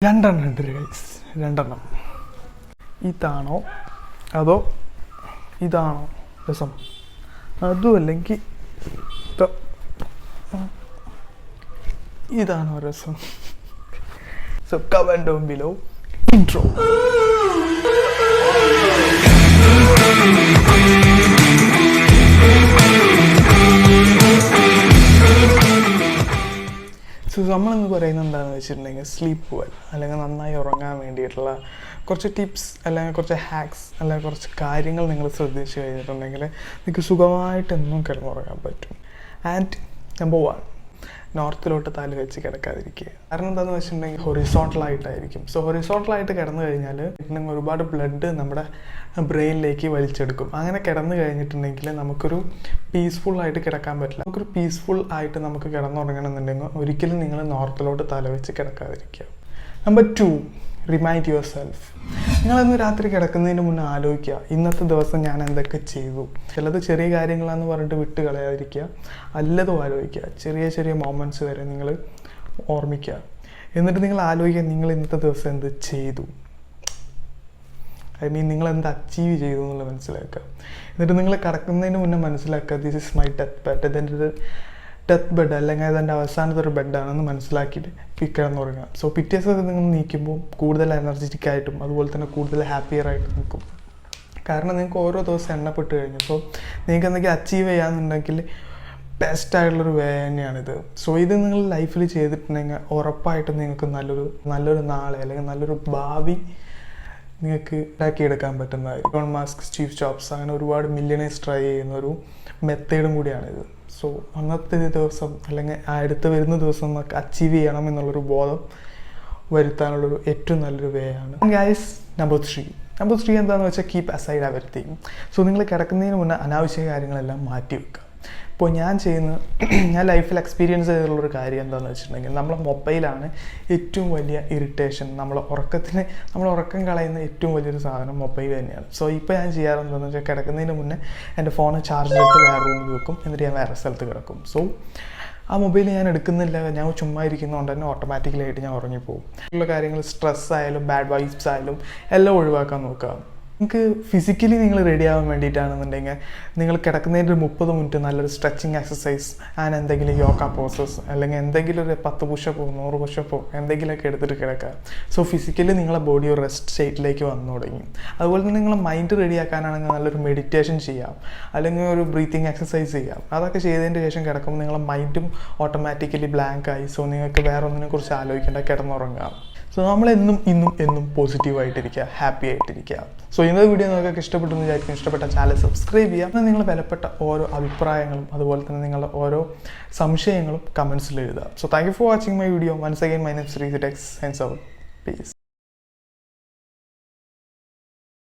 രണ്ടെണ്ണം ഉണ്ട് ഗൈസ്, രണ്ടെണ്ണം. ഇതാണോ അതോ ഇതാണോ രസം? അതും അല്ലെങ്കിൽ ഇതാണോ രസം? So comment down below. Intro. So നമ്മളെന്ന് പറയുന്നത് എന്താണെന്ന് വെച്ചിട്ടുണ്ടെങ്കിൽ സ്ലീപ്പ് വെൽ, അല്ലെങ്കിൽ നന്നായി ഉറങ്ങാൻ വേണ്ടിയിട്ടുള്ള കുറച്ച് ടിപ്സ് അല്ലെങ്കിൽ കുറച്ച് ഹാക്സ് അല്ലെങ്കിൽ കുറച്ച് കാര്യങ്ങൾ നിങ്ങൾ ശ്രദ്ധിച്ചു കഴിഞ്ഞിട്ടുണ്ടെങ്കിൽ നിങ്ങൾക്ക് സുഖമായിട്ടെന്നും കിടന്നുറങ്ങാൻ പറ്റും. ആൻഡ് നമ്പർ 1, നോർത്തിലോട്ട് തല വെച്ച് കിടക്കാതിരിക്കുക. കാരണം എന്താണെന്ന് വെച്ചിട്ടുണ്ടെങ്കിൽ ഹൊറിസോണ്ടലായിട്ടായിരിക്കും. സോ ഹൊറിസോണ്ടലായിട്ട് കിടന്നു കഴിഞ്ഞാൽ ഒരുപാട് ബ്ലഡ് നമ്മുടെ ബ്രെയിനിലേക്ക് വലിച്ചെടുക്കും. അങ്ങനെ കിടന്നു കഴിഞ്ഞിട്ടുണ്ടെങ്കിൽ നമുക്കൊരു പീസ്ഫുള്ളായിട്ട് കിടക്കാൻ പറ്റില്ല. നമുക്കൊരു പീസ്ഫുൾ ആയിട്ട് നമുക്ക് കിടന്നുറങ്ങണമെന്നുണ്ടെങ്കിൽ ഒരിക്കലും നിങ്ങൾ നോർത്തിലോട്ട് തല വെച്ച് കിടക്കാതിരിക്കുക. Number 2, remind yourself. നിങ്ങളിന്ന് രാത്രി കിടക്കുന്നതിന് മുന്നേ ആലോചിക്കുക, ഇന്നത്തെ ദിവസം ഞാൻ എന്തൊക്കെ ചെയ്തു. ചിലത് ചെറിയ കാര്യങ്ങളാണെന്ന് പറഞ്ഞിട്ട് വിട്ട് കളയാതിരിക്കുക, അല്ലതും ആലോചിക്കുക. ചെറിയ ചെറിയ മൊമെൻറ്റ്സ് വരെ നിങ്ങൾ ഓർമ്മിക്കുക. എന്നിട്ട് നിങ്ങൾ ആലോചിക്കുക, നിങ്ങൾ ഇന്നത്തെ ദിവസം എന്ത് ചെയ്തു, നിങ്ങൾ എന്ത് അച്ചീവ് ചെയ്തു എന്നുള്ളത് മനസ്സിലാക്കുക. എന്നിട്ട് നിങ്ങൾ കിടക്കുന്നതിന് മുന്നേ മനസ്സിലാക്കുക, this is my death bed, ഇതെൻ്റെ ഡെത്ത് ബെഡ് അല്ലെങ്കിൽ അതെൻ്റെ അവസാനത്തെ ഒരു ബെഡാണെന്ന് മനസ്സിലാക്കിയിട്ട് കിടന്നുറങ്ങുക. സോ പിറ്റേ ദിവസം നിങ്ങൾ നീക്കുമ്പോൾ കൂടുതൽ എനർജറ്റിക് ആയിട്ടും അതുപോലെ തന്നെ കൂടുതൽ ഹാപ്പിയറായിട്ട് നിൽക്കും. കാരണം നിങ്ങൾക്ക് ഓരോ ദിവസം എണ്ണപ്പെട്ട് കഴിഞ്ഞു. സോ നിങ്ങൾക്ക് എന്തെങ്കിലും അച്ചീവ് ചെയ്യാമെന്നുണ്ടെങ്കിൽ ബെസ്റ്റായിട്ടുള്ളൊരു വേ തന്നെയാണിത്. സോ ഇത് നിങ്ങൾ ലൈഫിൽ ചെയ്തിട്ടുണ്ടെങ്കിൽ ഉറപ്പായിട്ടും നിങ്ങൾക്ക് നല്ലൊരു നാളെ അല്ലെങ്കിൽ നല്ലൊരു ഭാവി നിങ്ങൾക്ക് ഉണ്ടാക്കിയെടുക്കാൻ പറ്റുന്നതായിരിക്കും. ഇലോൺ മസ്ക്, സ്റ്റീവ് ജോബ്സ്, അങ്ങനെ ഒരുപാട് മില്യണേഴ്സ് ട്രൈ ചെയ്യുന്ന ഒരു മെത്തേഡും കൂടിയാണിത്. സോ അന്നത്തെ ദിവസം അല്ലെങ്കിൽ അടുത്ത് വരുന്ന ദിവസം നമുക്ക് അച്ചീവ് ചെയ്യണം എന്നുള്ളൊരു ബോധം വരുത്താനുള്ളൊരു ഏറ്റവും നല്ലൊരു വേ ആണ്. ഗൈസ്, നമ്പർ 3 എന്താണെന്ന് വെച്ചാൽ കീപ്പ് അസൈഡ് എവരിത്തിങ്. സോ നിങ്ങൾ കിടക്കുന്നതിന് മുന്നേ അനാവശ്യ കാര്യങ്ങളെല്ലാം മാറ്റി വെക്കുക. ഇപ്പോൾ ഞാൻ ലൈഫിൽ എക്സ്പീരിയൻസ് ചെയ്തിട്ടുള്ളൊരു കാര്യം എന്താണെന്ന് വെച്ചിട്ടുണ്ടെങ്കിൽ നമ്മളെ മൊബൈലാണ് ഏറ്റവും വലിയ ഇറിറ്റേഷൻ. നമ്മൾ ഉറക്കം കളയുന്ന ഏറ്റവും വലിയൊരു സാധനം മൊബൈൽ തന്നെയാണ്. സോ ഇപ്പോൾ ഞാൻ ചെയ്യാറെന്താണെന്ന് വെച്ചാൽ കിടക്കുന്നതിന് മുന്നേ എൻ്റെ ഫോണ് ചാർജ് ചെയ്തിട്ട് വേറെ റൂമിൽ വെക്കും, എന്നിട്ട് ഞാൻ വേറെ സ്ഥലത്ത് കിടക്കും. സോ ആ മൊബൈൽ ഞാൻ എടുക്കുന്നില്ല, ഞാൻ ചുമ്മാ ഇരിക്കുന്നതുകൊണ്ട് തന്നെ ഓട്ടോമാറ്റിക്കലായിട്ട് ഞാൻ ഉറങ്ങിപ്പോകും. ഉള്ള കാര്യങ്ങൾ സ്ട്രെസ് ആയാലും ബാഡ് വൈബ്സ് ആയാലും എല്ലാം ഒഴിവാക്കാൻ നോക്കുക. നിങ്ങൾക്ക് ഫിസിക്കലി നിങ്ങൾ റെഡി ആവാൻ വേണ്ടിയിട്ടാണെന്നുണ്ടെങ്കിൽ നിങ്ങൾ കിടക്കുന്നതിൻ്റെ ഒരു 30 മിനിറ്റ് നല്ലൊരു സ്ട്രെച്ചിങ് എക്സസൈസ് ആൻഡ് എന്തെങ്കിലും യോഗ പോസസ് അല്ലെങ്കിൽ എന്തെങ്കിലും ഒരു 10 പുഷപ്പോ 100 പുഷപ്പോ എന്തെങ്കിലുമൊക്കെ എടുത്തിട്ട് കിടക്കുക. സോ ഫിസിക്കലി നിങ്ങളെ ബോഡി ഒരു റെസ്റ്റ് സ്റ്റേറ്റിലേക്ക് വന്നു തുടങ്ങി. അതുപോലെ തന്നെ നിങ്ങളെ മൈൻഡ് റെഡിയാക്കാനാണെങ്കിൽ നല്ലൊരു മെഡിറ്റേഷൻ ചെയ്യാം, അല്ലെങ്കിൽ ഒരു ബ്രീത്തിങ് എക്സസൈസ് ചെയ്യാം. അതൊക്കെ ചെയ്തതിന് ശേഷം കിടക്കുമ്പോൾ നിങ്ങളെ മൈൻഡും ഓട്ടോമാറ്റിക്കലി ബ്ലാങ്ക് ആയി. സോ നിങ്ങൾക്ക് വേറെ ഒന്നിനെ കുറിച്ച് ആലോചിക്കേണ്ട, കിടന്നുറങ്ങുക. സോ നമ്മളെന്നും ഇന്നും പോസിറ്റീവായിട്ടിരിക്കുക, ഹാപ്പി ആയിട്ടിരിക്കുക. സോ ഇന്നത്തെ വീഡിയോ നിങ്ങൾക്ക് ഇഷ്ടപ്പെട്ടെന്ന് വിചാരിക്കും. ഇഷ്ടപ്പെട്ട ചാനൽ സബ്സ്ക്രൈബ് ചെയ്യാം. എന്നാൽ നിങ്ങളുടെ വിലപ്പെട്ട ഓരോ അഭിപ്രായങ്ങളും അതുപോലെ തന്നെ നിങ്ങളുടെ ഓരോ സംശയങ്ങളും കമൻസിൽ എഴുതുക. So thank you for watching my video. Once again, my name Sreehari Dex. Hands out. Peace.